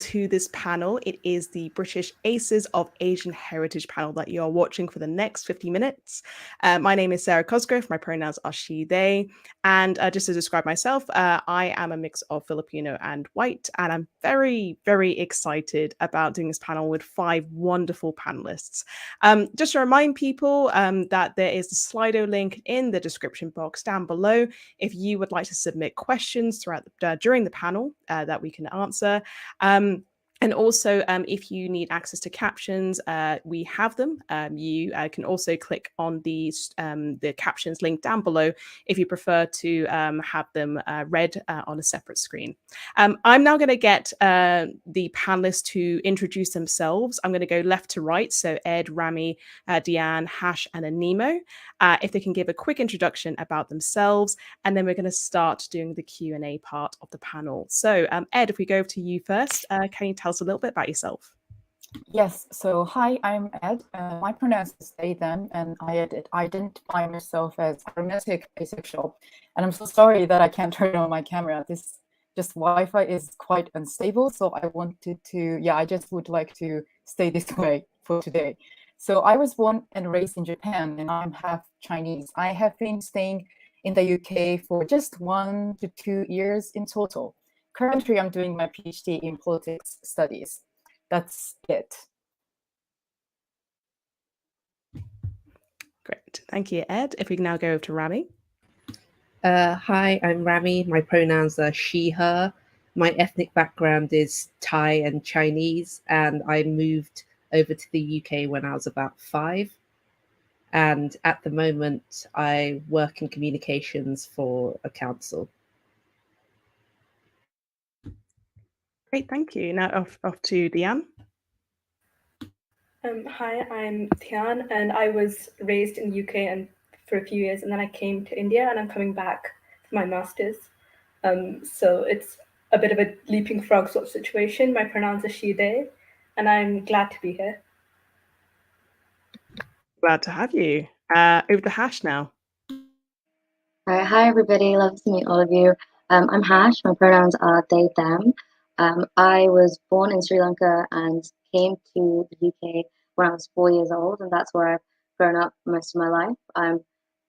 to this panel. It is the British Aces of Asian Heritage panel that you are watching for the next 50 minutes. My name is Sarah Cosgrove. My pronouns are she, they. And just to describe myself, I am a mix of Filipino and white. And I'm very, very excited about doing this panel with 5 wonderful panelists. Just to remind people that there is the Slido link in the description box down below if you would like to submit questions throughout during the panel that we can answer. And also, if you need access to captions, we have them. You can also click on the captions link down below if you prefer to have them read on a separate screen. I'm now going to get the panelists to introduce themselves. I'm going to go left to right. So Ed, Rami, Deanne, Hash, and Animo. If they can give a quick introduction about themselves, and then we're going to start doing the Q&A part of the panel. So Ed, if we go over to you first, can you tell us a little bit about yourself? Yes, so hi, I'm Ed. My pronouns is they, them, and I identify myself as hermetic asexual. And I'm so sorry that I can't turn on my camera. This Wi-Fi is quite unstable, so I wanted to, I just would like to stay this way for today. So I was born and raised in Japan, and I'm half Chinese. I have been staying in the UK for just 1 to 2 years in total. Currently, I'm doing my PhD in politics studies. That's it. Great. Thank you, Ed. If we can now go over to Rami. Hi, I'm Rami. My pronouns are she, her. My ethnic background is Thai and Chinese, and I moved over to the UK when I was about 5. And at the moment, I work in communications for a council. Great, thank you. Now off to Deanne. Hi, I'm Tian, and I was raised in the UK and for a few years, and then I came to India, and I'm coming back for my master's. So it's a bit of a leaping frog sort of situation. My pronouns are she, they, and I'm glad to be here. Glad to have you. Over to Hash now. All right, hi everybody, love to meet all of you. I'm Hash, my pronouns are they, them. I was born in Sri Lanka and came to the UK when I was 4 years old, and that's where I've grown up most of my life. I'm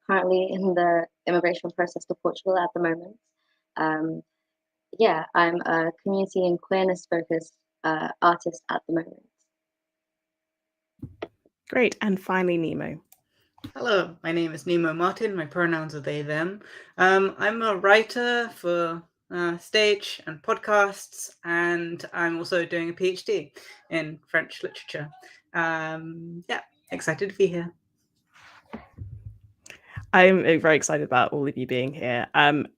currently in the immigration process to Portugal at the moment. I'm a community and queerness focused artist at the moment. Great, and finally Nemo. Hello, my name is Nemo Martin. My pronouns are they, them. I'm a writer for stage and podcasts, and I'm also doing a PhD in French literature. Excited to be here. I'm very excited about all of you being here.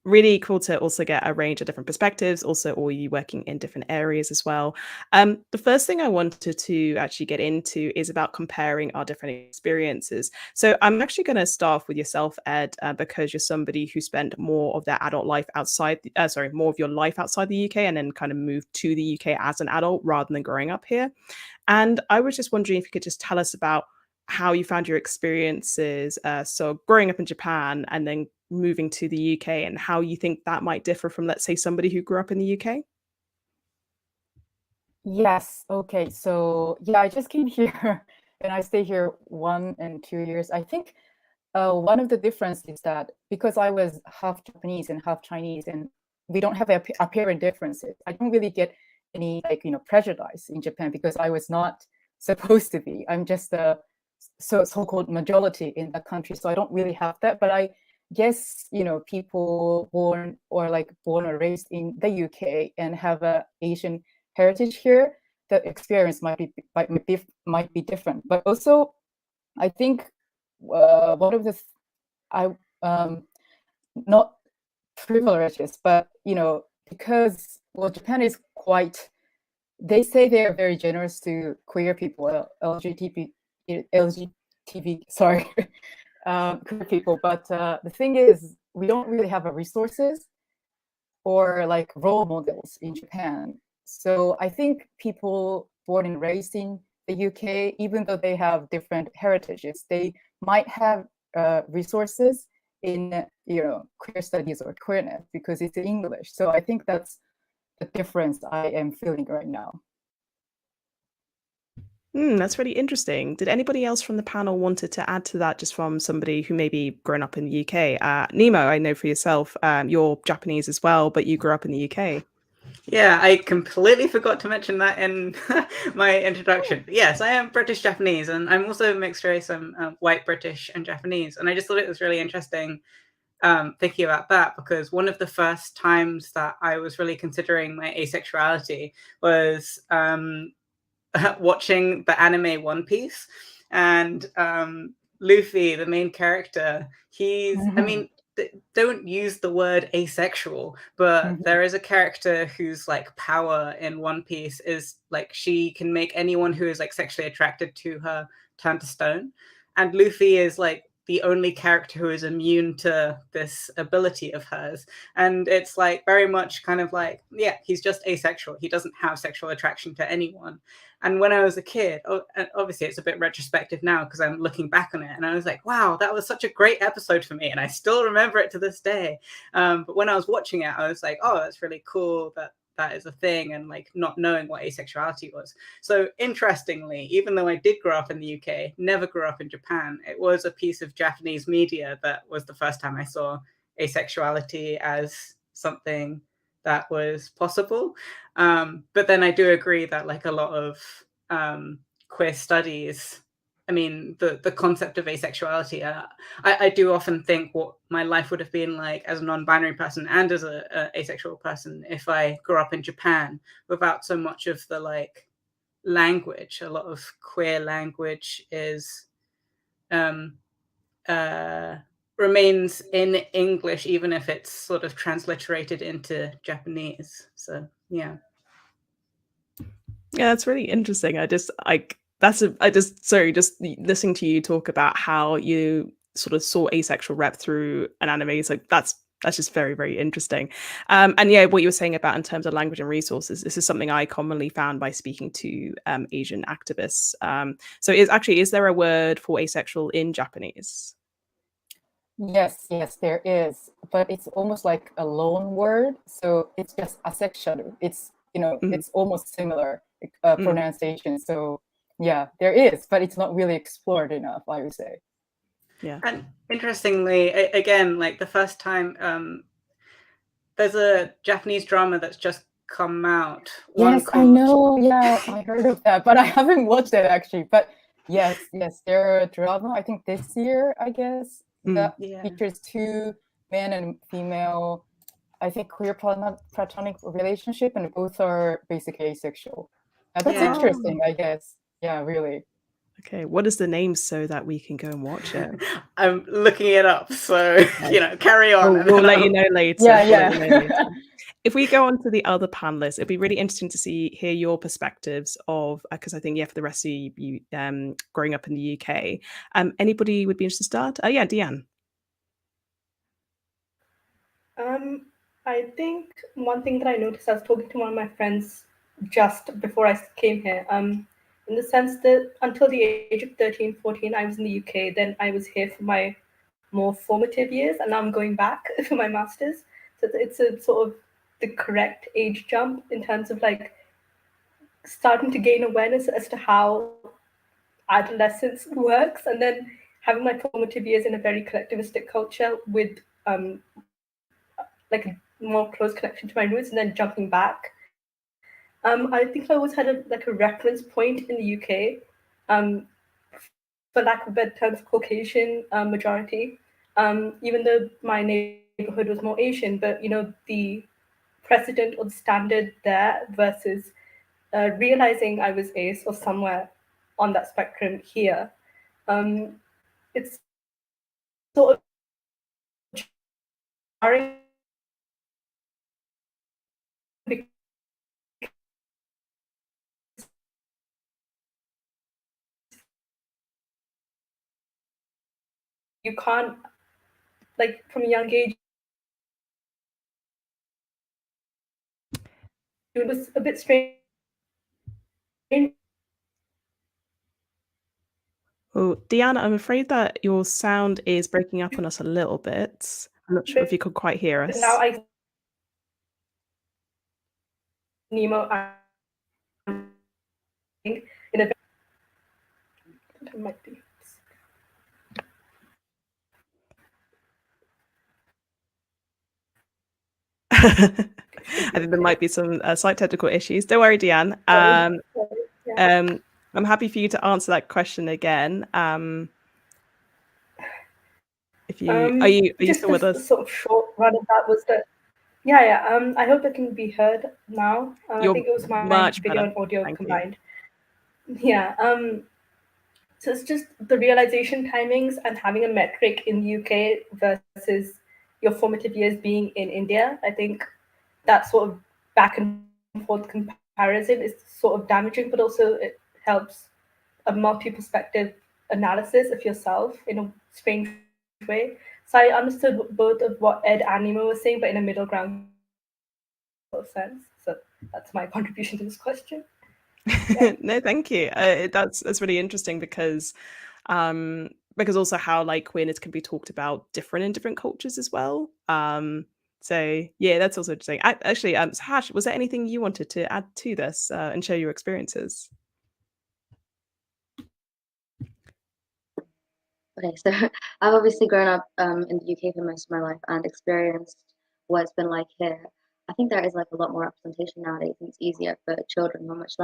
Really cool to also get a range of different perspectives, also all you working in different areas as well. The first thing I wanted to actually get into is about comparing our different experiences. So I'm actually going to start off with yourself, Ed, because you're somebody who spent more of their adult life more of your life outside the UK and then kind of moved to the UK as an adult rather than growing up here. And I was just wondering if you could just tell us about how you found your experiences, so growing up in Japan and then moving to the UK, and how you think that might differ from, let's say, somebody who grew up in the UK? Yes, okay, so I just came here and I stay here 1 and 2 years. I think one of the differences is that because I was half Japanese and half Chinese, and we don't have apparent differences, I don't really get any prejudice in Japan because I was not supposed to be. I'm just a so-called majority in the country, so I don't really have that. But I guess people born or raised in the UK and have a Asian heritage here, the experience might be different. But also, I think one of the not privileges, but because Japan is quite. They say they are very generous to queer people, LGBT, queer people. But the thing is, we don't really have resources or role models in Japan. So I think people born and raised in the UK, even though they have different heritages, they might have resources in queer studies or queerness because it's in English. So I think that's the difference I am feeling right now. That's really interesting. Did anybody else from the panel wanted to add to that, just from somebody who maybe grown up in the UK? Nemo, I know for yourself, you're Japanese as well, but you grew up in the UK. Yeah, I completely forgot to mention that in my introduction. Yes, I am British Japanese, and I'm also mixed race. I'm white British and Japanese. And I just thought it was really interesting thinking about that, because one of the first times that I was really considering my asexuality was watching the anime One Piece. And Luffy, the main character, I mean, don't use the word asexual, but there is a character whose like power in One Piece is like she can make anyone who is like sexually attracted to her turn to stone. And Luffy is like the only character who is immune to this ability of hers. And it's like very much kind of like, yeah, he's just asexual. He doesn't have sexual attraction to anyone. And when I was a kid, obviously it's a bit retrospective now because I'm looking back on it, and I was like, wow, that was such a great episode for me. And I still remember it to this day. But when I was watching it, I was like, oh, that's really cool that is a thing, and like not knowing what asexuality was. So interestingly, even though I did grow up in the UK, never grew up in Japan, it was a piece of Japanese media that was the first time I saw asexuality as something that was possible. But then I do agree that like a lot of queer studies, I mean, the concept of asexuality, I do often think what my life would have been like as a non-binary person and as a asexual person if I grew up in Japan without so much of the like language. A lot of queer language is remains in English, even if it's sort of transliterated into Japanese. So yeah. Yeah, that's really interesting. Just listening to you talk about how you sort of saw asexual rep through an anime. It's like that's just very, very interesting. And yeah, what you were saying about in terms of language and resources, this is something I commonly found by speaking to Asian activists. So is there a word for asexual in Japanese? Yes, there is, but it's almost like a loan word. So it's just asexual. It's it's almost similar pronunciation. So yeah, there is, but it's not really explored enough, I would say. Yeah. And interestingly, again, like the first time, there's a Japanese drama that's just come out. Yes, I know. Yeah, I heard of that, but I haven't watched it actually. But yes, there are a drama, I think this year, I guess, that features two men and female, I think, queer platonic relationship, and both are basically asexual. That's interesting, I guess. Yeah, really. Okay, what is the name so that we can go and watch it? I'm looking it up, so carry on. We'll let you know later. Yeah. If we go on to the other panelists, it'd be really interesting to hear your perspectives of, because I think for the rest of you growing up in the UK, anybody would be interested to start? Deanne. I think one thing that I noticed, I was talking to one of my friends just before I came here, in the sense that until the age of 13, 14, I was in the UK. Then I was here for my more formative years, and now I'm going back for my master's. So it's a sort of the correct age jump in terms of like starting to gain awareness as to how adolescence works, and then having my formative years in a very collectivistic culture with like a more close connection to my roots, and then jumping back. I think I always had a reference point in the UK, for lack of a better terms, Caucasian majority. Even though my neighborhood was more Asian, but the precedent or the standard there versus realizing I was ace or somewhere on that spectrum here, it's sort of jarring because you can't, like, from a young age, it was a bit strange. Oh, Deanna, I'm afraid that your sound is breaking up on us a little bit. I'm not sure if you could quite hear us. Now Nemo in a it might be. I think there might be some slight technical issues. Don't worry, Deanne. I'm happy for you to answer that question again. If you are you just still with us? Sort of short run of that was that. Yeah. I hope it can be heard now. I think it was my much video better. and audio Thank combined. Yeah. So it's just the realization timings and having a metric in the UK versus your formative years being in India. I think that sort of back and forth comparison is sort of damaging, but also it helps a multi-perspective analysis of yourself in a strange way. So I understood both of what Ed and Nemo were saying, but in a middle ground sort of sense. So that's my contribution to this question. No, thank you. That's really interesting because also how like queerness can be talked about different in different cultures as well. So yeah, that's also interesting. Actually, Hash, was there anything you wanted to add to this and share your experiences? Okay, so I've obviously grown up in the UK for most of my life and experienced what it's been like here. I think there is like a lot more representation nowadays, and it's easier for children who are much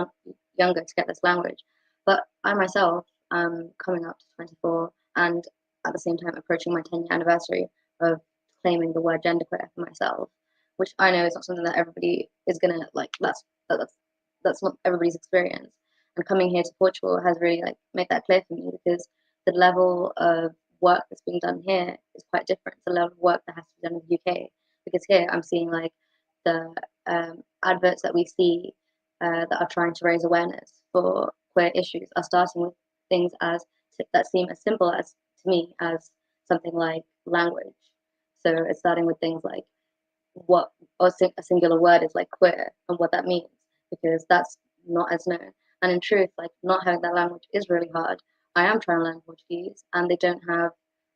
younger to get this language. But I myself, coming up to 24, and at the same time approaching my 10-year anniversary of claiming the word genderqueer for myself, which I know is not something that everybody is gonna like. That's not everybody's experience. And coming here to Portugal has really like made that clear for me because the level of work that's being done here is quite different to the level of work that has to be done in the UK. Because here I'm seeing like the adverts that we see that are trying to raise awareness for queer issues are starting with things that seem as simple as to me as something like language. So it's starting with things like what a singular word is like queer and what that means because that's not as known. And in truth, like not having that language is really hard. I am trying to learn Portuguese, and they don't have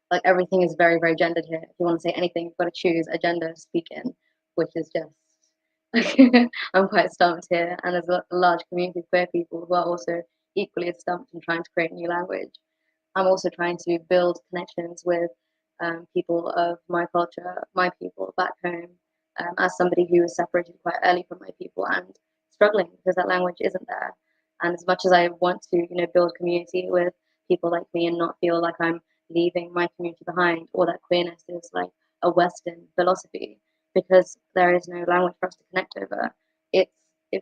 like everything is very very gendered here. If you want to say anything, you've got to choose a gender to speak in, which is just I'm quite stumped here, and there's a large community of queer people who are also equally as stumped and trying to create a new language. I'm also trying to build connections with people of my culture, my people back home, as somebody who was separated quite early from my people and struggling because that language isn't there. And as much as I want to, build community with people like me and not feel like I'm leaving my community behind or that queerness is like a Western philosophy, because there is no language for us to connect over, it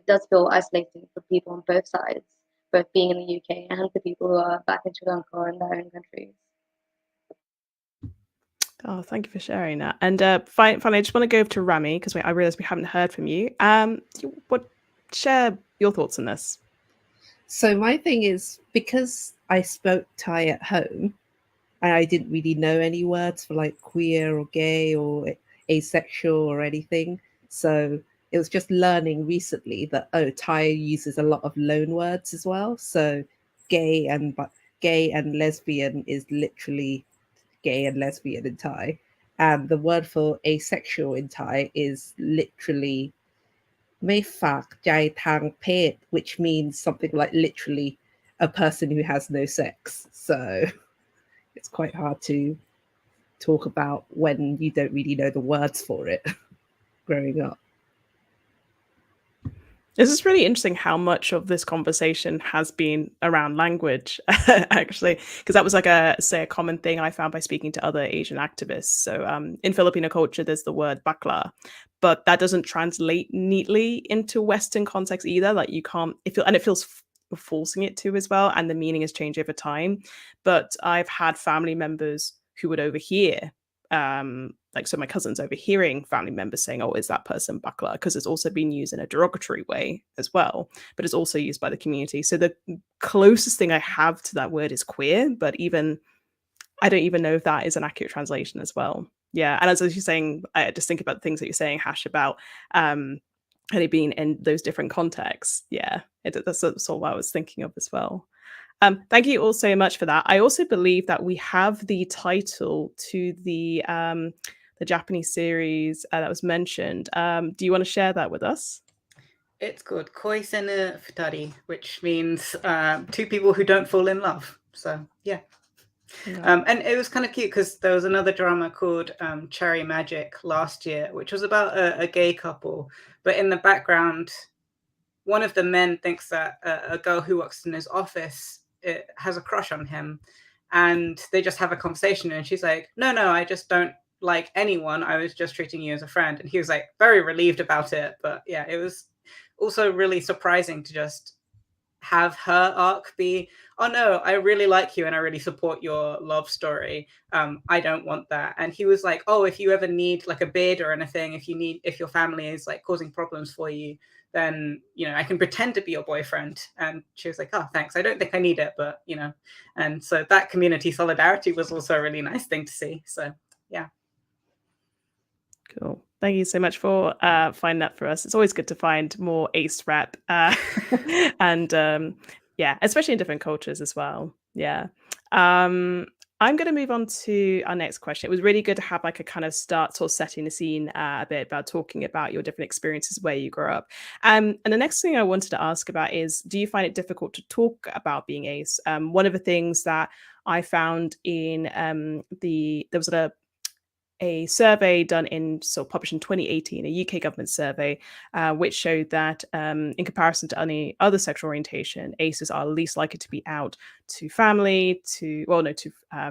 does feel isolating for people on both sides, both being in the UK and for people who are back in Sri Lanka or in their own countries. Oh, thank you for sharing that. And finally, I just want to go over to Rami because I realize we haven't heard from you. Share your thoughts on this. So my thing is, because I spoke Thai at home and I didn't really know any words for like queer or gay or asexual or anything. So it was just learning recently that, Thai uses a lot of loan words as well. So gay and lesbian is literally gay and lesbian in Thai. And the word for asexual in Thai is literally ไม่ฝากใจทางเพศ, which means something like literally a person who has no sex. So it's quite hard to talk about when you don't really know the words for it growing up. This is really interesting how much of this conversation has been around language, actually, because that was like a common thing I found by speaking to other Asian activists. So in Filipino culture, there's the word bakla, but that doesn't translate neatly into Western context either. Like you can't, it feels forcing it to as well. And the meaning has changed over time. But I've had family members who would overhear so my cousin's overhearing family members saying, oh, is that person bakla? Because it's also been used in a derogatory way as well, but it's also used by the community. So the closest thing I have to that word is queer, but I don't even know if that is an accurate translation as well. Yeah. And as you're saying, I just think about the things that you're saying, Hash, about it being in those different contexts. Yeah, that's sort of what I was thinking of as well. Thank you all so much for that. I also believe that we have the title to the Japanese series that was mentioned. Do you want to share that with us? It's called Koisenu Futari, which means two people who don't fall in love. So yeah. And it was kind of cute because there was another drama called Cherry Magic last year, which was about a gay couple. But in the background, one of the men thinks that a girl who works in his office has a crush on him. And they just have a conversation. And she's like, no, I just don't like anyone. I was just treating you as a friend. And he was like very relieved about it. But yeah, it was also really surprising to just have her arc be, oh no, I really like you and I really support your love story. I don't want that. And he was like, oh, if you ever need like a bid or anything, if your family is like causing problems for you, then, you know, I can pretend to be your boyfriend. And she was like, oh, thanks. I don't think I need it, but, you know, and so that community solidarity was also a really nice thing to see. So, yeah. Cool. Thank you so much for finding that for us. It's always good to find more ace rep and yeah, especially in different cultures as well. Yeah. I'm going to move on to our next question. It was really good to have like a kind of start sort of setting the scene a bit about talking about your different experiences where you grew up. And the next thing I wanted to ask about is, do you find it difficult to talk about being ace? One of the things that I found in there was a survey done published in 2018, a UK government survey, which showed that in comparison to any other sexual orientation, aces are least likely to be out to family, to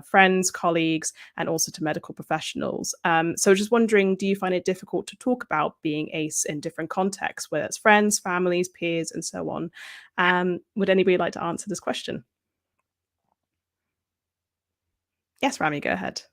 friends, colleagues, and also to medical professionals. So just wondering, do you find it difficult to talk about being ace in different contexts, whether it's friends, families, peers, and so on? Would anybody like to answer this question? Yes, Rami, go ahead.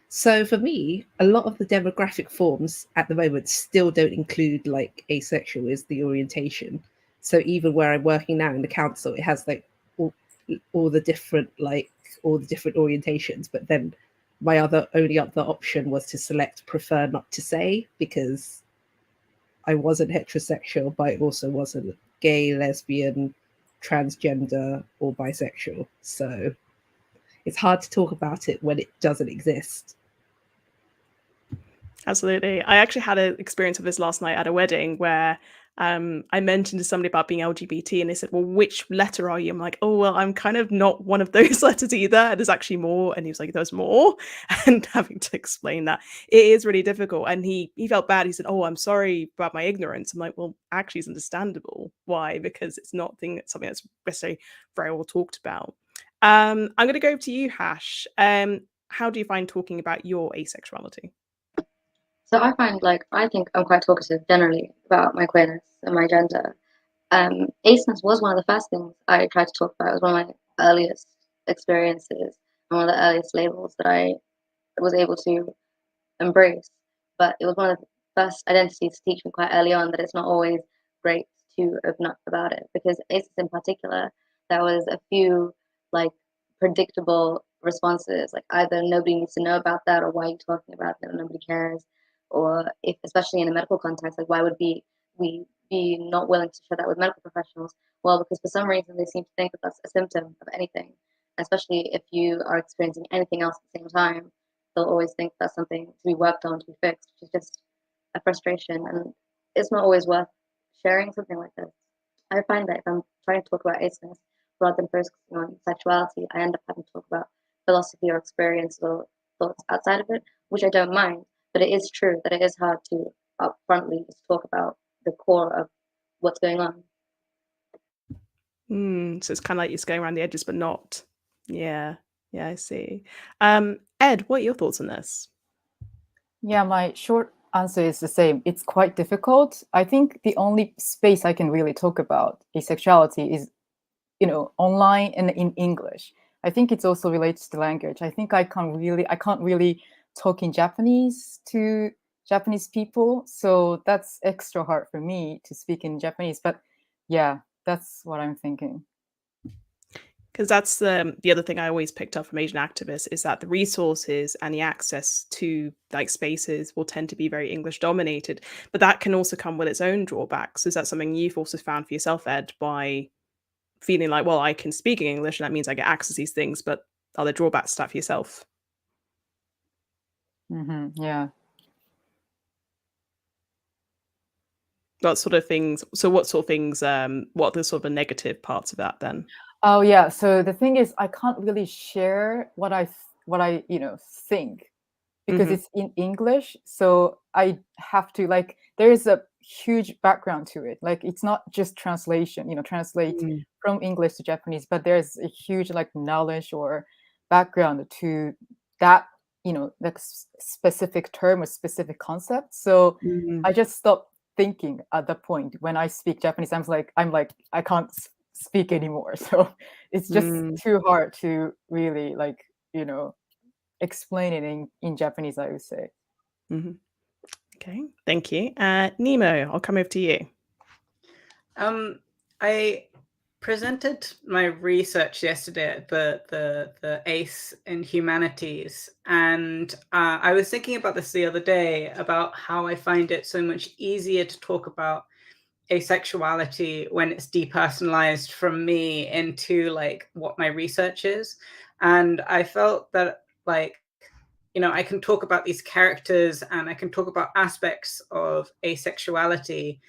So for me, a lot of the demographic forms at the moment still don't include like asexual is the orientation. So even where I'm working now in the council, it has like all the different orientations. But then my only other option was to select prefer not to say, because I wasn't heterosexual, but I also wasn't gay, lesbian, transgender, or bisexual. So it's hard to talk about it when it doesn't exist. Absolutely. I actually had an experience of this last night at a wedding where I mentioned to somebody about being LGBT and they said, well, which letter are you? I'm like, oh, well, I'm kind of not one of those letters either. There's actually more. And he was like, there's more. And having to explain that, it is really difficult. And he felt bad. He said, oh, I'm sorry about my ignorance. I'm like, well, actually, it's understandable. Why? Because it's not something that's necessarily very well talked about. I'm going to go to you, Hash. How do you find talking about your asexuality? So I think I'm quite talkative generally about my queerness and my gender. Aceness was one of the first things I tried to talk about. It was one of my earliest experiences and one of the earliest labels that I was able to embrace. But it was one of the first identities to teach me quite early on that it's not always great to open up about it, because aces in particular, there was a few like predictable responses, like either nobody needs to know about that, or why are you talking about that, nobody cares, or if especially in a medical context, like why would we be not willing to share that with medical professionals? Well, because for some reason they seem to think that that's a symptom of anything, especially if you are experiencing anything else at the same time. They'll always think that's something to be worked on, to be fixed, which is just a frustration. And it's not always worth sharing something like this. I find that if I'm trying to talk about aceness rather than focusing on sexuality, I end up having to talk about philosophy or experience or thoughts outside of it, which I don't mind. But it is true that it is hard to upfrontly just talk about the core of what's going on. So it's kind of like you're going around the edges, but not. Yeah, I see. Ed, what are your thoughts on this? Yeah, my short answer is the same. It's quite difficult. I think the only space I can really talk about asexuality is, online and in English. I think it's also related to language. I think I can't really talk in Japanese to Japanese people, so that's extra hard for me to speak in Japanese. But yeah, that's what I'm thinking. Because that's the other thing I always picked up from Asian activists, is that the resources and the access to like spaces will tend to be very English dominated, but that can also come with its own drawbacks. Is that something you've also found for yourself, Ed, by feeling like, well, I can speak in English and that means I get access to these things, but are there drawbacks to that for yourself? Yeah. What sort of things? So what sort of things? What are the sort of negative parts of that then? Oh yeah. So the thing is, I can't really share what I think, because it's in English. So I have to, like, there is a huge background to it. Like, it's not just translation, translate from English to Japanese, but there's a huge like knowledge or background to that, like specific term or specific concept. So I just stopped thinking at the point when I speak Japanese. I'm like I can't speak anymore. So it's just too hard to really like, explain it in Japanese, I would say. Okay, thank you. Nemo, I'll come over to you. I presented my research yesterday at the ACE in Humanities, and I was thinking about this the other day, about how I find it so much easier to talk about asexuality when it's depersonalized from me into like what my research is. And I felt that like, I can talk about these characters and I can talk about aspects of asexuality.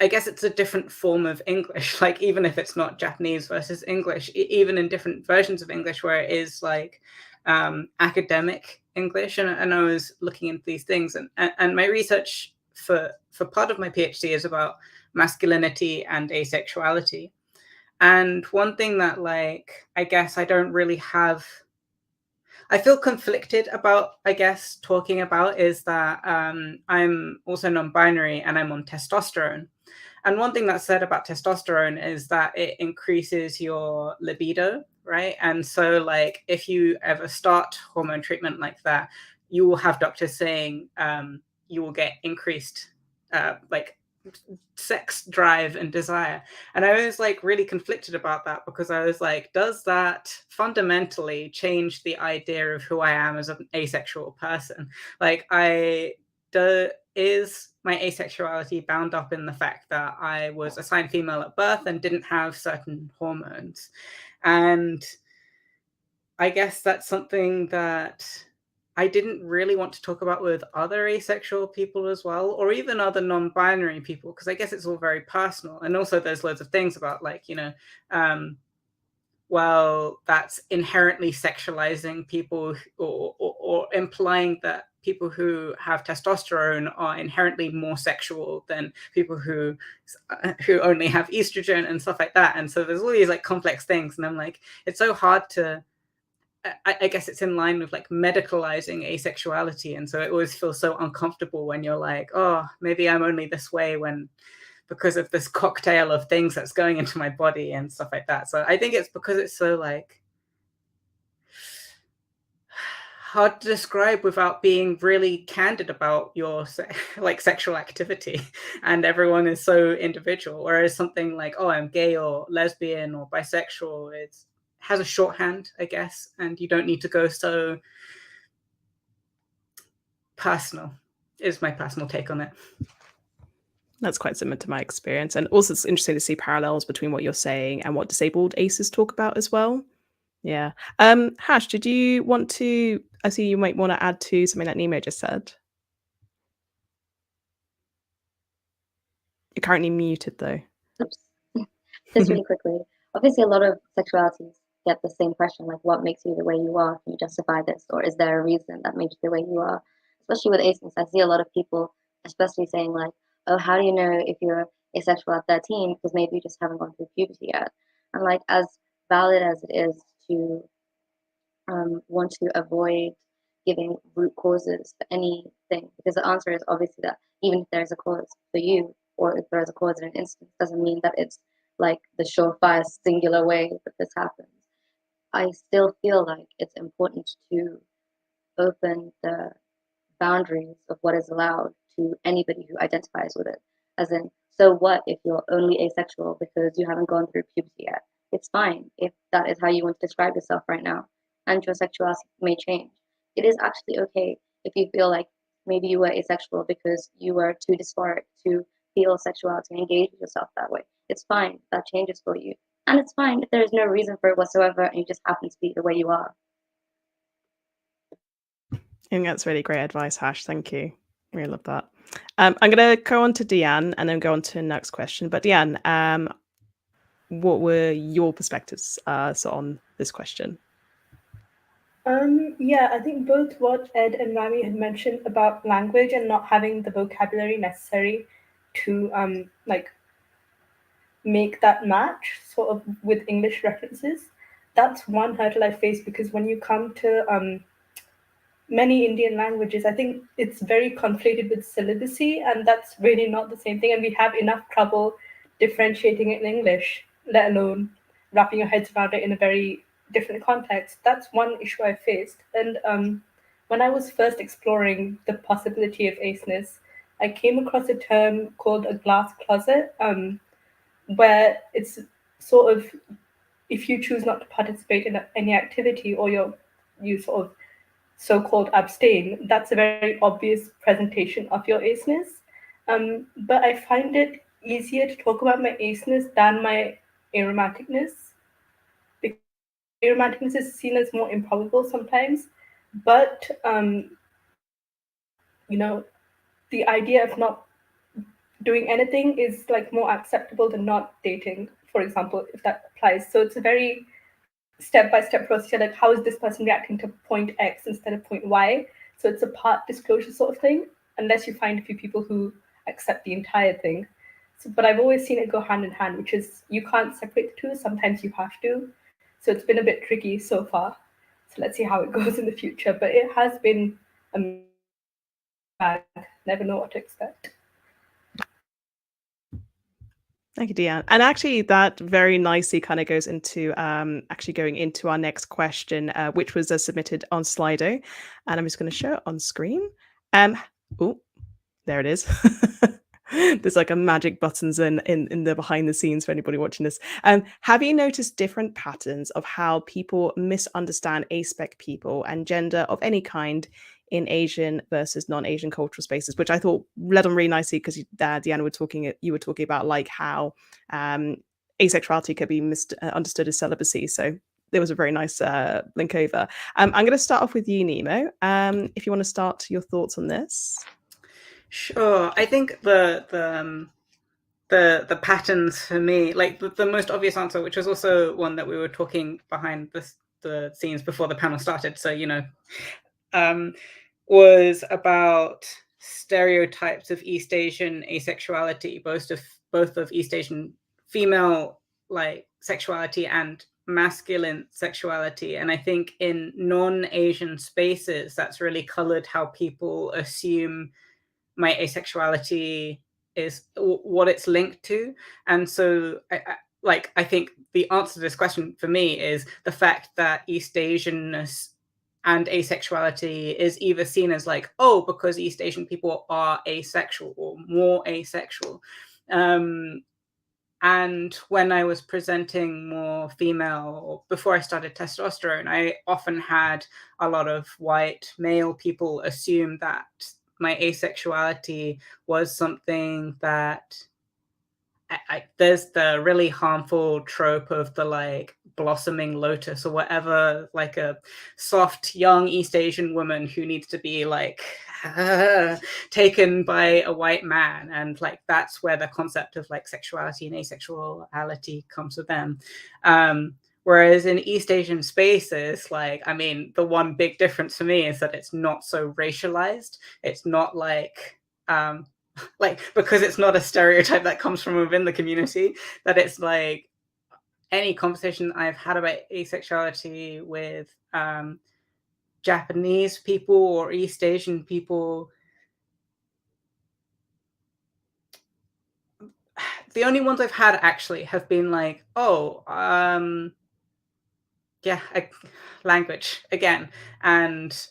I guess it's a different form of English, like even if it's not Japanese versus English, even in different versions of English where it is like academic English. And I was looking into these things, and my research for part of my PhD is about masculinity and asexuality. And one thing that like, I guess I don't really have, I feel conflicted about, I guess, talking about is that I'm also non-binary and I'm on testosterone. And one thing that's said about testosterone is that it increases your libido, right? And so like if you ever start hormone treatment like that, you will have doctors saying you will get increased like sex drive and desire. And I was like really conflicted about that, because I was like, does that fundamentally change the idea of who I am as an asexual person? Like is my asexuality bound up in the fact that I was assigned female at birth and didn't have certain hormones? And I guess that's something that I didn't really want to talk about with other asexual people as well, or even other non-binary people, because I guess it's all very personal. And also there's loads of things about like, well, that's inherently sexualizing people, or implying that people who have testosterone are inherently more sexual than people who only have estrogen and stuff like that. And so there's all these like complex things. And I'm like, it's so hard to, I guess it's in line with like medicalizing asexuality. And so it always feels so uncomfortable when you're like, oh, maybe I'm only this way because of this cocktail of things that's going into my body and stuff like that. So I think it's because it's so like hard to describe without being really candid about your like sexual activity, and everyone is so individual. Whereas something like, oh, I'm gay or lesbian or bisexual, it has a shorthand, I guess, and you don't need to go so personal, is my personal take on it. That's quite similar to my experience. And also it's interesting to see parallels between what you're saying and what disabled aces talk about as well. Yeah. Hash, did you want to, I see you might want to add to something that Nemo just said. You're currently muted though. Oops. Just really quickly. Obviously, a lot of sexualities get the same question, like, what makes you the way you are? Can you justify this? Or is there a reason that makes you the way you are? Especially with aces, I see a lot of people, especially saying like, oh, how do you know if you're asexual at 13? Because maybe you just haven't gone through puberty yet. And like, as valid as it is to want to avoid giving root causes for anything, because the answer is obviously that even if there's a cause for you, or if there's a cause in an instance, doesn't mean that it's like the surefire singular way that this happens. I still feel like it's important to open the boundaries of what is allowed to anybody who identifies with it. As in, so what if you're only asexual because you haven't gone through puberty yet? It's fine if that is how you want to describe yourself right now, and your sexuality may change. It is actually okay if you feel like maybe you were asexual because you were too dysphoric to feel sexuality and engage with yourself that way. It's fine if that changes for you. And it's fine if there is no reason for it whatsoever and you just happen to be the way you are. I think that's really great advice, Hash. Thank you. Really love that. I'm going to go on to Deanne and then go on to the next question. But Deanne, what were your perspectives on this question? Yeah, I think both what Ed and Rami had mentioned about language and not having the vocabulary necessary to like make that match sort of with English references. That's one hurdle I face, because when you come to many Indian languages, I think it's very conflated with syllabacy, and that's really not the same thing. And we have enough trouble differentiating it in English, let alone wrapping your heads around it in a very different context. That's one issue I faced. And when I was first exploring the possibility of aceness, I came across a term called a glass closet, where it's sort of, if you choose not to participate in any activity, or you sort of so-called abstain, that's a very obvious presentation of your aceness. But I find it easier to talk about my aceness than my aromanticness, because aromanticness is seen as more improbable sometimes. But the idea of not doing anything is like more acceptable than not dating, for example, if that applies. So it's a very step-by-step procedure, like how is this person reacting to point X instead of point Y. So it's a part disclosure sort of thing, unless you find a few people who accept the entire thing. So, but I've always seen it go hand in hand, which is you can't separate the two. Sometimes you have to. So it's been a bit tricky so far. So let's see how it goes in the future. But it has been a bag. Never know what to expect. Thank you, Deanne. And actually, that very nicely kind of goes into actually going into our next question, which was submitted on Slido. And I'm just going to show it on screen. Oh, there it is. There's like a magic buttons in the behind the scenes for anybody watching this. Have you noticed different patterns of how people misunderstand aspec people and gender of any kind in Asian versus non-Asian cultural spaces, which I thought led on really nicely, because Deanna you were talking about like how asexuality could be understood as celibacy. So there was a very nice link over. I'm going to start off with you, Nemo. If you want to start your thoughts on this. Sure. I think the patterns for me, like the most obvious answer, which was also one that we were talking behind the scenes before the panel started, so was about stereotypes of East Asian asexuality, both of East Asian female like sexuality and masculine sexuality. And I think in non-Asian spaces, that's really colored how people assume my asexuality is what it's linked to. And so I think the answer to this question for me is the fact that East Asianness and asexuality is either seen as like, oh, because East Asian people are asexual or more asexual. And when I was presenting more female, or before I started testosterone, I often had a lot of white male people assume that my asexuality was something that there's the really harmful trope of the like blossoming lotus or whatever, like a soft young East Asian woman who needs to be like taken by a white man, and like that's where the concept of like sexuality and asexuality comes with them. Whereas in East Asian spaces, like, I mean, the one big difference for me is that it's not so racialized. It's not like because it's not a stereotype that comes from within the community, that it's like any conversation I've had about asexuality with Japanese people or East Asian people, the only ones I've had actually have been like, oh, yeah, language again. And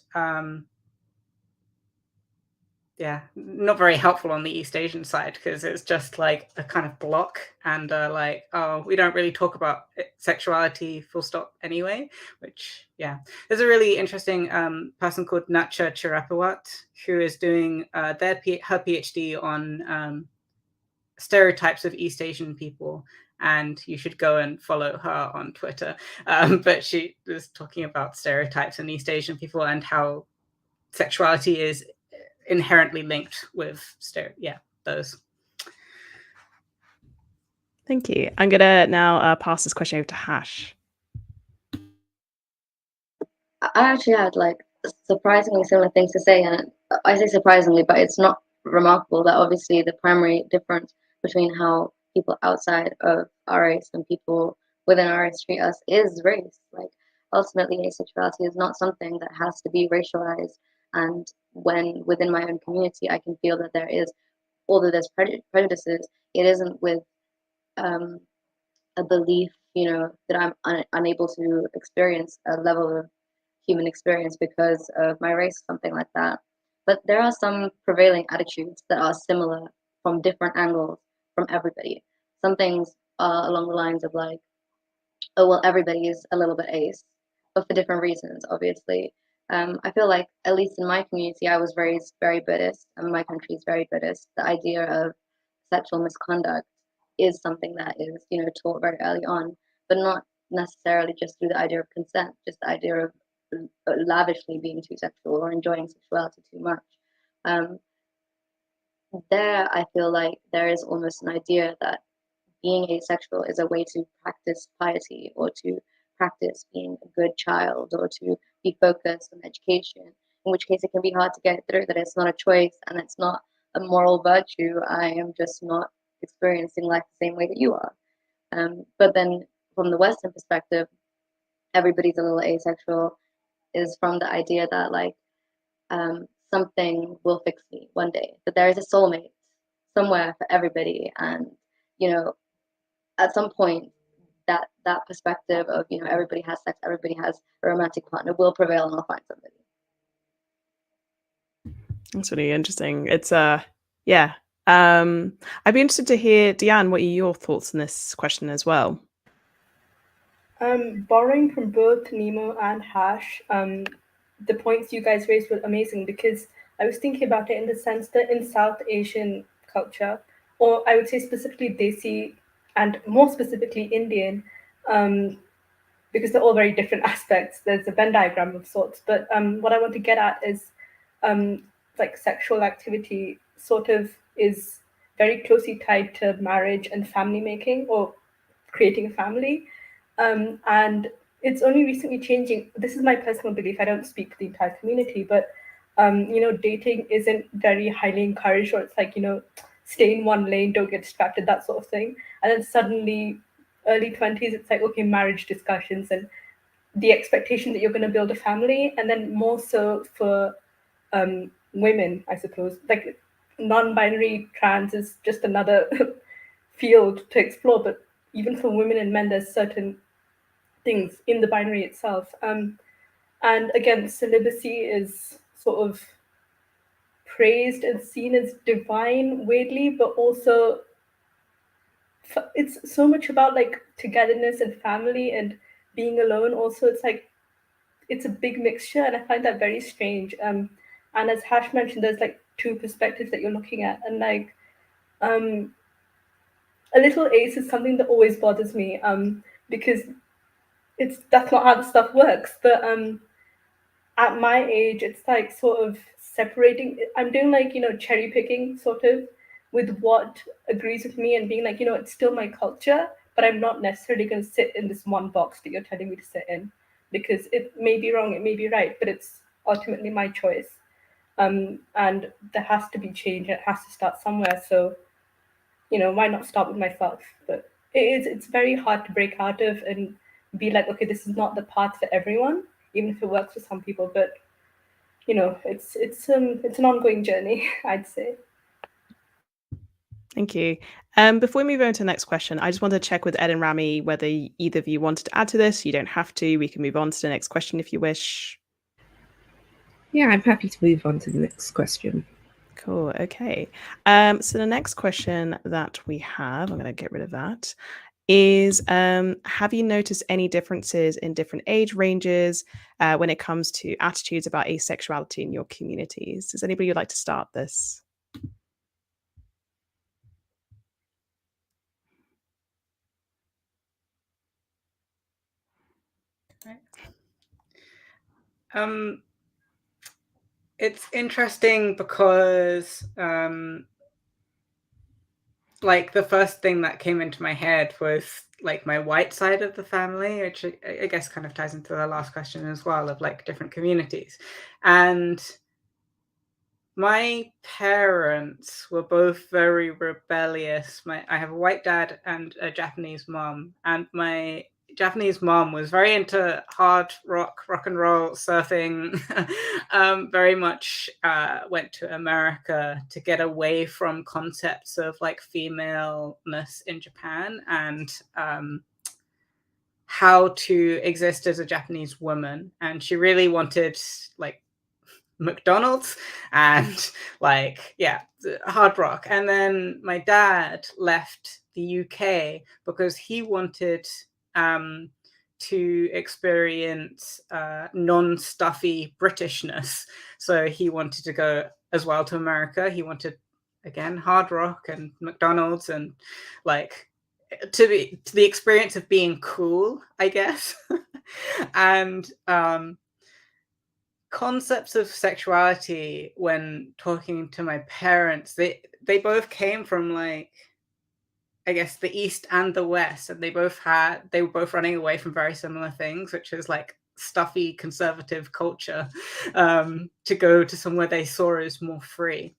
yeah, not very helpful on the East Asian side, because it's just like a kind of block, and like, oh, we don't really talk about sexuality full stop anyway, which, yeah. There's a really interesting person called Natcha Chirapawat who is doing her PhD on stereotypes of East Asian people, and you should go and follow her on Twitter. But she was talking about stereotypes in East Asian people and how sexuality is inherently linked with those. Thank you. I'm gonna now pass this question over to Hash. I actually had like surprisingly similar things to say, and I say surprisingly, but it's not remarkable that obviously the primary difference between how people outside of our race and people within our race treat us is race. Like ultimately, asexuality is not something that has to be racialized. And when within my own community, I can feel that there is, although there's prejudices, it isn't with a belief, that I'm unable to experience a level of human experience because of my race, something like that. But there are some prevailing attitudes that are similar from different angles from everybody. Some things are along the lines of like, oh, well, everybody is a little bit ace, but for different reasons, obviously. I feel like, at least in my community, I was raised very Buddhist, and my country is very Buddhist. The idea of sexual misconduct is something that is, taught very early on, but not necessarily just through the idea of consent, just the idea of lavishly being too sexual or enjoying sexuality too much. There, I feel like there is almost an idea that being asexual is a way to practice piety or to practice being a good child or to be focused on education, in which case it can be hard to get through that it's not a choice and it's not a moral virtue. I am just not experiencing life the same way that you are. But then from the Western perspective, everybody's a little asexual is from the idea that like something will fix me one day, that there is a soulmate somewhere for everybody. And, at some point that perspective of, everybody has sex, everybody has a romantic partner will prevail and I'll find somebody. That's really interesting. It's yeah. I'd be interested to hear, Deanne, what are your thoughts on this question as well? Borrowing from both Nemo and Hash, the points you guys raised were amazing because I was thinking about it in the sense that in South Asian culture, or I would say specifically Desi and more specifically Indian, because they're all very different aspects. There's a Venn diagram of sorts, but what I want to get at is like sexual activity sort of is very closely tied to marriage and family making or creating a family. And it's only recently changing. This is my personal belief. I don't speak for the entire community, but dating isn't very highly encouraged, or it's like, stay in one lane, don't get distracted, that sort of thing. And then suddenly, early 20s, it's like, okay, marriage discussions and the expectation that you're going to build a family. And then more so for women, I suppose, like non-binary trans is just another field to explore. But even for women and men, there's certain things in the binary itself. And again, celibacy is sort of praised and seen as divine, weirdly, but also it's so much about like togetherness and family and being alone. Also, it's like it's a big mixture, and I find that very strange. And as Hash mentioned, there's like two perspectives that you're looking at, and like a little ace is something that always bothers me because that's not how the stuff works. But at my age, it's like sort of separating. I'm doing like, cherry picking sort of with what agrees with me and being like, it's still my culture, but I'm not necessarily going to sit in this one box that you're telling me to sit in because it may be wrong, it may be right, but it's ultimately my choice. And there has to be change. It has to start somewhere. So, why not start with myself? But it's very hard to break out of and be like, okay, this is not the path for everyone, even if it works for some people. But it's an ongoing journey, I'd say. Thank you. Before we move on to the next question, I just wanted to check with Ed and Rami whether either of you wanted to add to this. You don't have to. We can move on to the next question if you wish. Yeah, I'm happy to move on to the next question. Cool. Okay. So the next question that we have, I'm going to get rid of that, is have you noticed any differences in different age ranges when it comes to attitudes about asexuality in your communities? Does anybody would like to start this? It's interesting because like the first thing that came into my head was like my white side of the family, which I guess kind of ties into the last question as well, of like different communities. And my parents were both very rebellious. I have a white dad and a Japanese mom, and my Japanese mom was very into hard rock, rock and roll, surfing. Very much went to America to get away from concepts of like femaleness in Japan and how to exist as a Japanese woman. And she really wanted like McDonald's and like, yeah, hard rock. And then my dad left the UK because he wanted to experience non-stuffy Britishness. So he wanted to go as well to America. He wanted, again, hard rock and McDonald's and like to the experience of being cool, I guess. And concepts of sexuality, when talking to my parents, they both came from like, I guess, the East and the West, and they were both running away from very similar things, which is like stuffy conservative culture, to go to somewhere they saw as more free.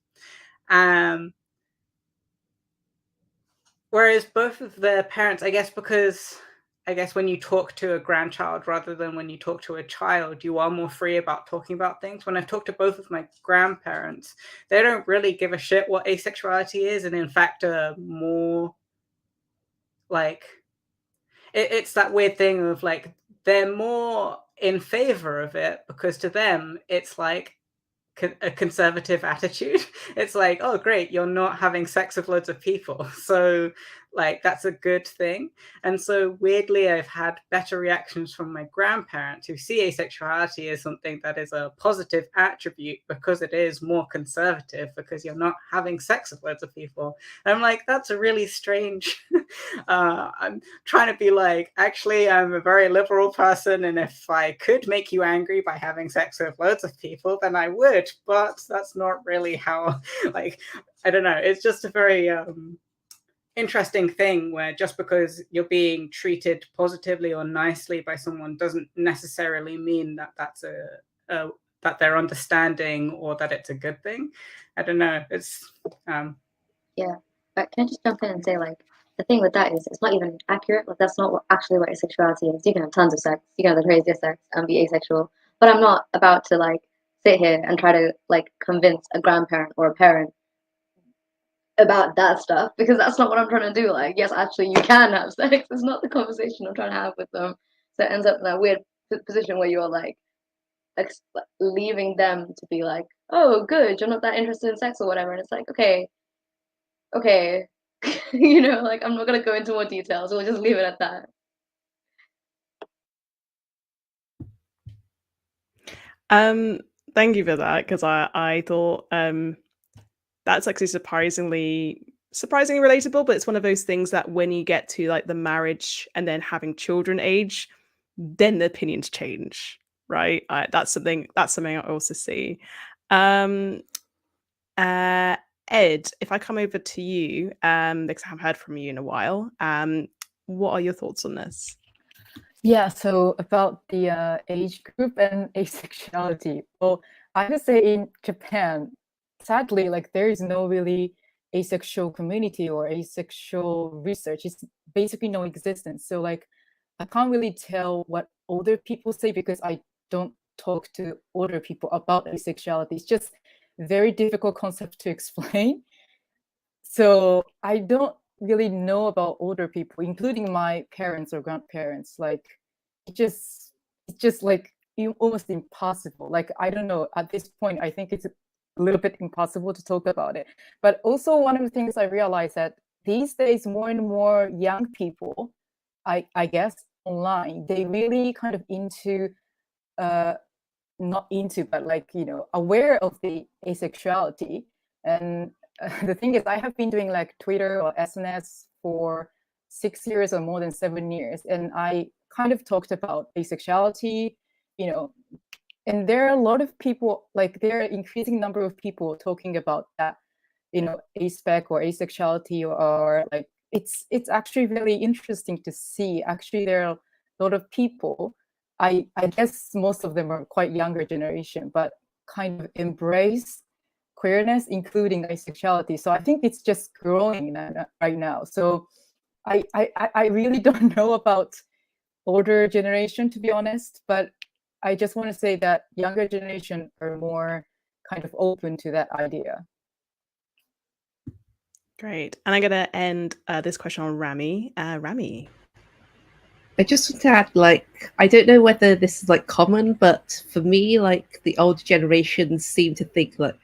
Whereas both of their parents, I guess when you talk to a grandchild rather than when you talk to a child, you are more free about talking about things. When I've talked to both of my grandparents, they don't really give a shit what asexuality is, and in fact are more like, it's that weird thing of like, they're more in favor of it because to them it's like a conservative attitude. It's like, oh great, you're not having sex with loads of people, so like that's a good thing. And so weirdly, I've had better reactions from my grandparents who see asexuality as something that is a positive attribute because it is more conservative, because you're not having sex with loads of people. And I'm like, that's a really strange I'm trying to be like, actually, I'm a very liberal person, and if I could make you angry by having sex with loads of people, then I would, but that's not really how, like, I don't know, it's just a very interesting thing where just because you're being treated positively or nicely by someone doesn't necessarily mean that that's that they're understanding or that it's a good thing. I don't know, it's Yeah, but can I just jump in and say, like, the thing with that is it's not even accurate. Like, that's not actually what asexuality is. You can have tons of sex, you can have the craziest sex and be asexual. But I'm not about to like sit here and try to like convince a grandparent or a parent about that stuff, because that's not what I'm trying to do. Like, yes, actually, you can have sex. It's not the conversation I'm trying to have with them. So it ends up in that weird position where you're like leaving them to be like, oh, good, you're not that interested in sex or whatever. And it's like, okay, you know, like, I'm not gonna go into more details. We'll just leave it at that. Thank you for that, because I thought that's actually surprisingly relatable, but it's one of those things that when you get to like the marriage and then having children age, then the opinions change, right? That's something I also see. Ed, if I come over to you, because I haven't heard from you in a while, what are your thoughts on this? Yeah, so about the age group and asexuality. Well, I would say in Japan, sadly, like there is no really asexual community or asexual research. It's basically no existence. So like, I can't really tell what older people say because I don't talk to older people about asexuality. It's just very difficult concept to explain. So I don't really know about older people, including my parents or grandparents. Like, it's just like almost impossible. Like, I don't know, at this point, I think it's a little bit impossible to talk about it. But also one of the things I realized that these days, more and more young people, I guess, online, they really kind of into, not into, but like, you know, aware of the asexuality. And the thing is, I have been doing like Twitter or SNS for 6 years or more than 7 years. And I kind of talked about asexuality, you know, and there are a lot of people, like there are an increasing number of people talking about that, you know, aspec or asexuality, or like it's actually very interesting to see. Actually, there are a lot of people, I guess most of them are quite younger generation, but kind of embrace queerness, including asexuality. So I think it's just growing right now. So I really don't know about older generation, to be honest, but I just want to say that younger generation are more kind of open to that idea. Great. And I'm going to end this question on Rami. Rami. I just want to add, like, I don't know whether this is like common, but for me, like the older generations seem to think like,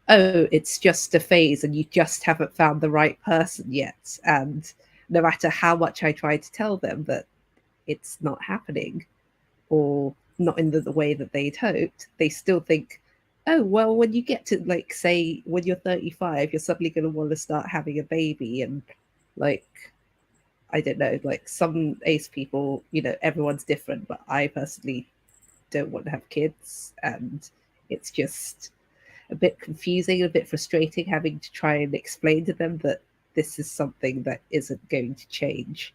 oh, it's just a phase and you just haven't found the right person yet. And no matter how much I try to tell them that it's not happening or not in the way that they'd hoped, they still think, oh, well, when you get to, like, say, when you're 35, you're suddenly going to want to start having a baby. And, like, I don't know, like some ace people, you know, everyone's different, but I personally don't want to have kids. And it's just a bit confusing, a bit frustrating having to try and explain to them that this is something that isn't going to change.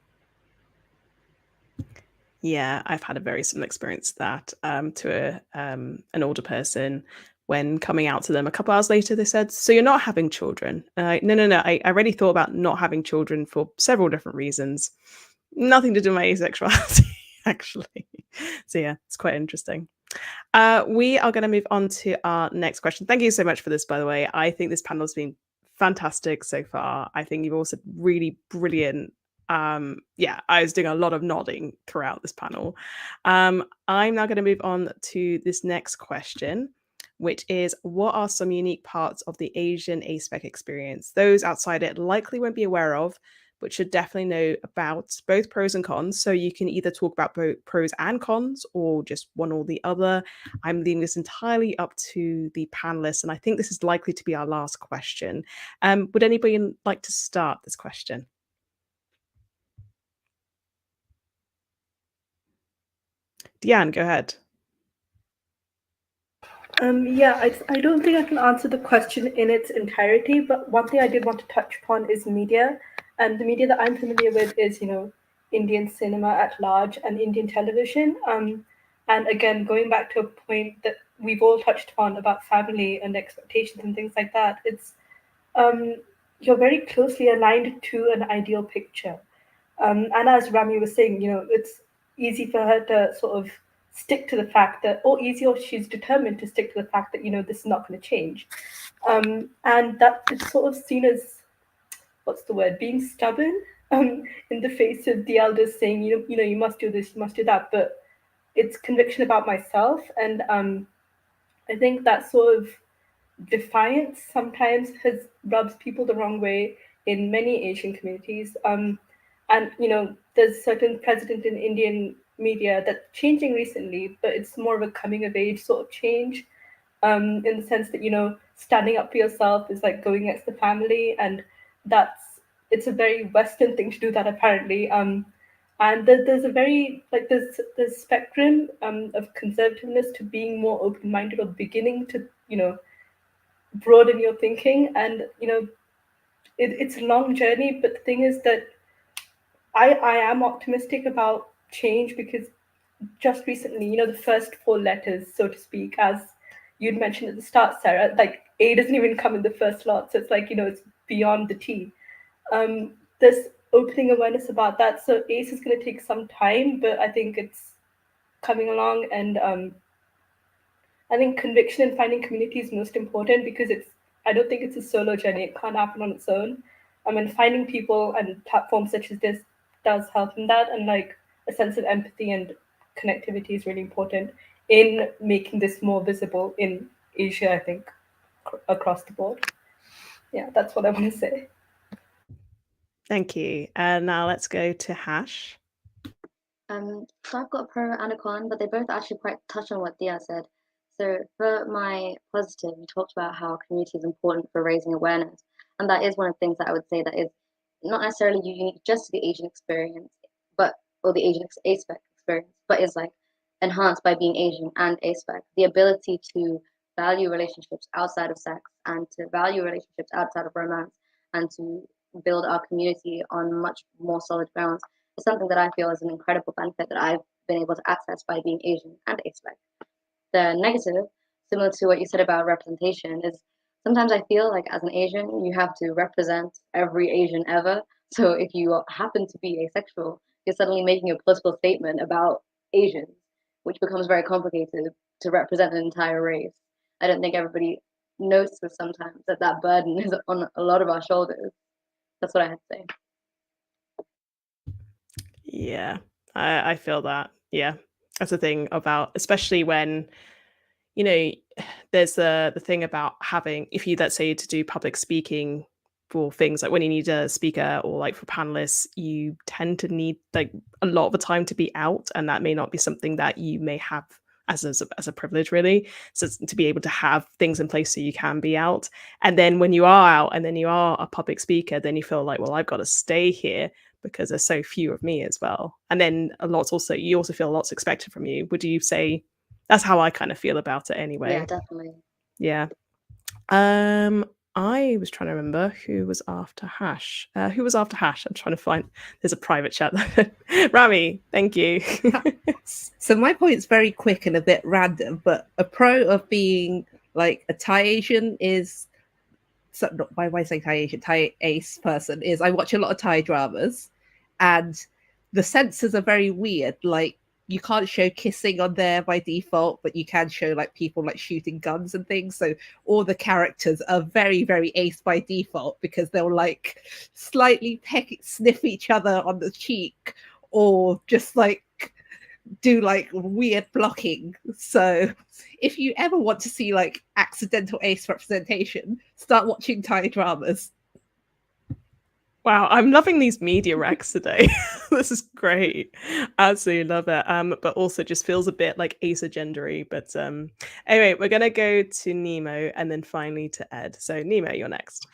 Yeah, I've had a very similar experience that to an older person. When coming out to them a couple hours later, they said, "So you're not having children?" No, no, no. I already thought about not having children for several different reasons. Nothing to do with my asexuality, actually. So yeah, it's quite interesting. We are going to move on to our next question. Thank you so much for this, by the way. I think this panel has been fantastic so far. I think you've also really brilliant. Yeah, I was doing a lot of nodding throughout this panel. I'm now going to move on to this next question, which is, what are some unique parts of the Asian aspec experience those outside it likely won't be aware of, but should definitely know about, both pros and cons? So you can either talk about both pros and cons or just one or the other. I'm leaving this entirely up to the panelists, and I think this is likely to be our last question. Would anybody like to start this question? Deanne, go ahead. Yeah, I don't think I can answer the question in its entirety, but one thing I did want to touch upon is media. And the media that I'm familiar with is, you know, Indian cinema at large and Indian television. And again, going back to a point that we've all touched upon about family and expectations and things like that, it's you're very closely aligned to an ideal picture. And as Rami was saying, you know, it's easy for her to sort of stick to the fact that, or easy, or she's determined to stick to the fact that, you know, this is not going to change. And that it's sort of seen as, what's the word, being stubborn in the face of the elders saying, you know, you must do this, you must do that. But it's conviction about myself. And I think that sort of defiance sometimes has rubs people the wrong way in many Asian communities. And you know, there's certain precedent in Indian media that's changing recently, but it's more of a coming of age sort of change, in the sense that, you know, standing up for yourself is like going against the family, and it's a very Western thing to do that apparently. And there's a very like there's spectrum of conservativeness to being more open-minded or beginning to, you know, broaden your thinking. And you know, it's a long journey, but the thing is that I am optimistic about change, because just recently, you know, the first four letters, so to speak, as you'd mentioned at the start, Sarah, like A doesn't even come in the first lot, so it's like, you know, it's beyond the T. There's opening awareness about that, so ACE is going to take some time, but I think it's coming along. And I think conviction and finding community is most important, because I don't think it's a solo journey. It can't happen on its own. I mean, finding people and platforms such as this does help in that. And like a sense of empathy and connectivity is really important in making this more visible in Asia, I think, across the board. Yeah, that's what I want to say. Thank you. And now let's go to Hash. So I've got a pro and a con, but they both actually quite touch on what Dia said. So for my positive, we talked about how community is important for raising awareness. And that is one of the things that I would say that is not necessarily unique just to the Asian experience, or the Asian aspect experience, but is like enhanced by being Asian and aspec. The ability to value relationships outside of sex and to value relationships outside of romance and to build our community on much more solid grounds is something that I feel is an incredible benefit that I've been able to access by being Asian and aspec. The negative, similar to what you said about representation, is sometimes I feel like as an Asian, you have to represent every Asian ever. So if you happen to be asexual, you're suddenly making a political statement about Asians, which becomes very complicated to represent an entire race. I don't think everybody notices sometimes that that burden is on a lot of our shoulders. That's what I had to say. Yeah, I feel that. Yeah, that's the thing about, especially when, you know, there's the thing about having, if you, let's say, to do public speaking for things like when you need a speaker or like for panelists, you tend to need like a lot of the time to be out, and that may not be something that you may have as a privilege, really. So to be able to have things in place so you can be out, and then when you are out and then you are a public speaker, then you feel like, well, I've got to stay here because there's so few of me as well. And then you also feel a lot's expected from you. Would you say that's how I kind of feel about it anyway? Yeah, definitely. Yeah. I was trying to remember who was after Hash. Who was after Hash? I'm trying to find. There's a private chat. Rami, thank you. So my point's very quick and a bit random, but a pro of being like a Thai Asian is, so not, why I say Thai Asian, Thai ace person is I watch a lot of Thai dramas, and the censors are very weird. Like you can't show kissing on there by default, but you can show like people like shooting guns and things. So all the characters are very, very ace by default because they'll like slightly sniff each other on the cheek or just like do like weird blocking. So if you ever want to see like accidental ace representation, start watching Thai dramas. Wow, I'm loving these media recs today. This is great. Absolutely love it. But also just feels a bit like ace agendery. But anyway, we're gonna go to Nemo and then finally to Ed. So Nemo, you're next.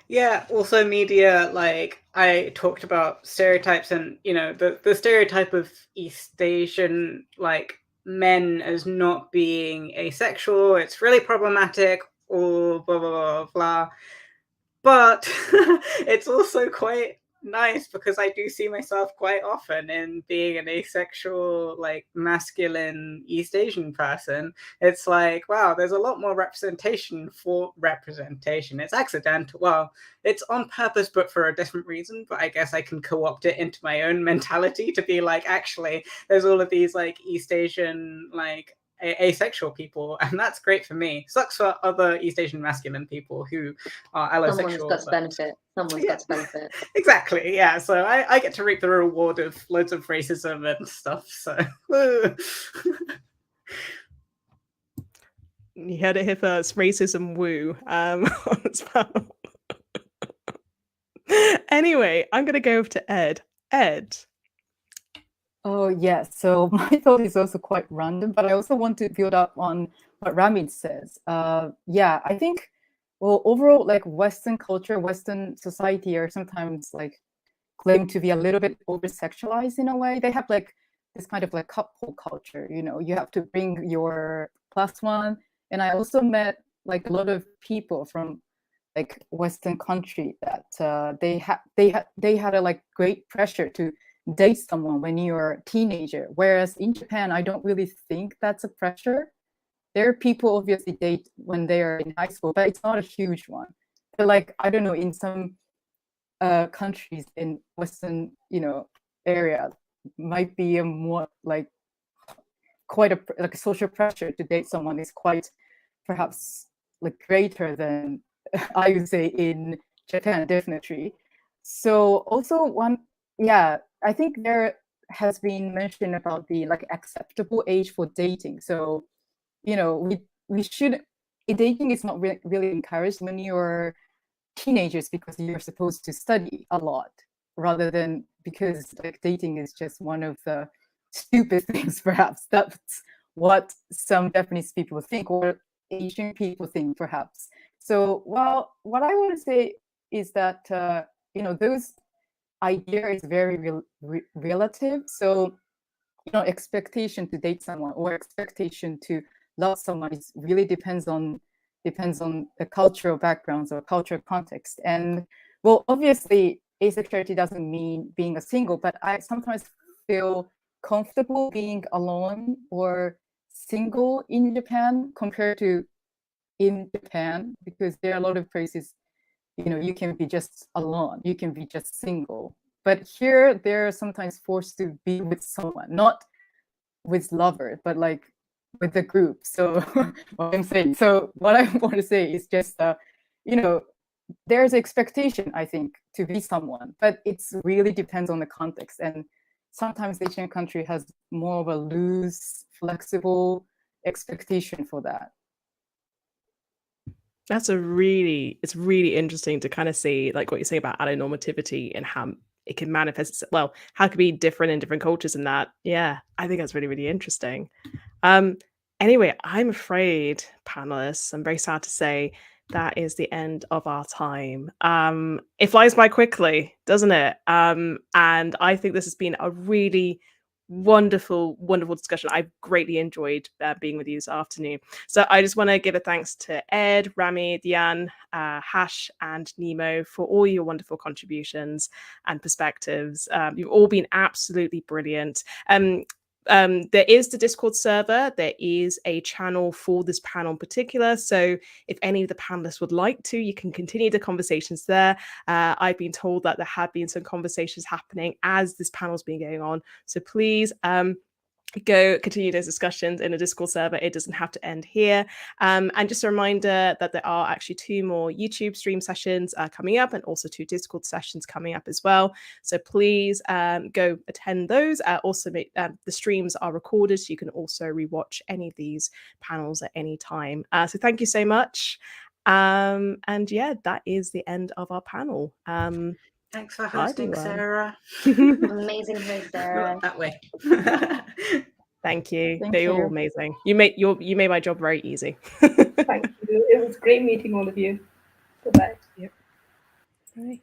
Yeah, also media, like I talked about stereotypes and, you know, the stereotype of East Asian, like men as not being asexual, it's really problematic, or blah, blah, blah, blah. But it's also quite nice because I do see myself quite often in being an asexual, like masculine East Asian person. It's like, wow, there's a lot more representation for representation. It's accidental. Well, it's on purpose, but for a different reason. But I guess I can co-opt it into my own mentality to be like, actually, there's all of these like East Asian, like asexual people, and that's great for me. Sucks for other East Asian masculine people who are allosexual. Someone's got to benefit. Someone's got to benefit. Exactly, yeah. So I get to reap the reward of loads of racism and stuff. So you heard it here first. Racism woo. Anyway, I'm gonna go over to Ed. Ed. Oh, yes. So my thought is also quite random, but I also want to build up on what Ramit says. Yeah, I think, well, overall, like Western culture, Western society are sometimes like claim to be a little bit over-sexualized in a way. They have like this kind of like couple culture, you know, you have to bring your +1. And I also met like a lot of people from like Western country that they had a like great pressure to date someone when you're a teenager, whereas in Japan I don't really think that's a pressure. There are people obviously date when they are in high school, but it's not a huge one. But like, I don't know, in some countries in Western, you know, area might be a more like quite a like a social pressure to date someone is quite perhaps like greater than I would say in Japan, definitely. So also one, yeah, I think there has been mention about the like acceptable age for dating. So, you know, we should, dating is not really encouraged when you're teenagers because you're supposed to study a lot rather than because like dating is just one of the stupid things. Perhaps that's what some Japanese people think or Asian people think perhaps. So, well, what I want to say is that you know, those idea is very relative. So expectation to date someone or expectation to love someone is really depends on the cultural backgrounds or cultural context. And well, obviously asexuality doesn't mean being a single, but I sometimes feel comfortable being alone or single in Japan compared to in Japan, because there are a lot of places, you can be just alone, you can be just single. But here, they're sometimes forced to be with someone, not with lover, but like with the group. So what I'm saying, so what I want to say is just, there's expectation, I think, to be someone, but it's really depends on the context. And sometimes the Asian country has more of a loose, flexible expectation for that. It's really interesting to kind of see like what you say about allonormativity and how it can manifest itself. Well, how it could be different in different cultures and that. Yeah, I think that's really interesting. Anyway, I'm afraid, panelists, I'm very sad to say that is the end of our time. It flies by quickly, doesn't it? And I think this has been a really wonderful discussion. I've greatly enjoyed being with you this afternoon. So I just want to give a thanks to Ed, Rami, Diane, Hash, and Nemo for all your wonderful contributions and perspectives. You've all been absolutely brilliant. There is the Discord server. There is a channel for this panel in particular. So if any of the panelists would like to, you can continue the conversations there. I've been told that there have been some conversations happening as this panel's been going on. So please go continue those discussions in a Discord server. It doesn't have to end here. And just a reminder that there are actually 2 more YouTube stream sessions coming up and also 2 Discord sessions coming up as well. So please go attend those. Also, the streams are recorded, so you can also rewatch any of these panels at any time. So thank you so much. And yeah, that is the end of our panel. Thanks for hosting, Sarah. Amazing host, Sarah. That way. Thank you. Thank They're all you. amazing. You made my job very easy. Thank you. It was great meeting all of you. Bye-bye. Yep. Bye.